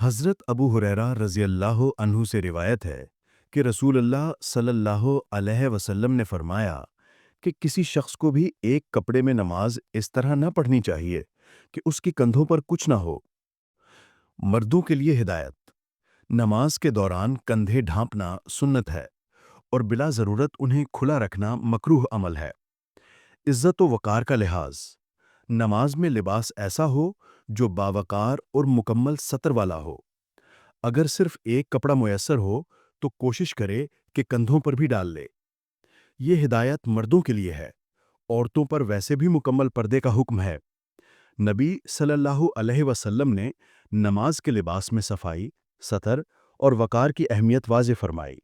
حضرت ابو ہریرہ رضی اللہ عنہ سے روایت ہے کہ رسول اللہ صلی اللہ علیہ وسلم نے فرمایا کہ کسی شخص کو بھی ایک کپڑے میں نماز اس طرح نہ پڑھنی چاہیے کہ اس کی کندھوں پر کچھ نہ ہو۔ مردوں کے لیے ہدایت: نماز کے دوران کندھے ڈھانپنا سنت ہے اور بلا ضرورت انہیں کھلا رکھنا مکروہ عمل ہے۔ عزت و وقار کا لحاظ: نماز میں لباس ایسا ہو جو باوقار اور مکمل سطر والا ہو۔ اگر صرف ایک کپڑا میسر ہو تو کوشش کرے کہ کندھوں پر بھی ڈال لے۔ یہ ہدایت مردوں کے لیے ہے، عورتوں پر ویسے بھی مکمل پردے کا حکم ہے۔ نبی صلی اللہ علیہ وسلم نے نماز کے لباس میں صفائی، ستر اور وقار کی اہمیت واضح فرمائی۔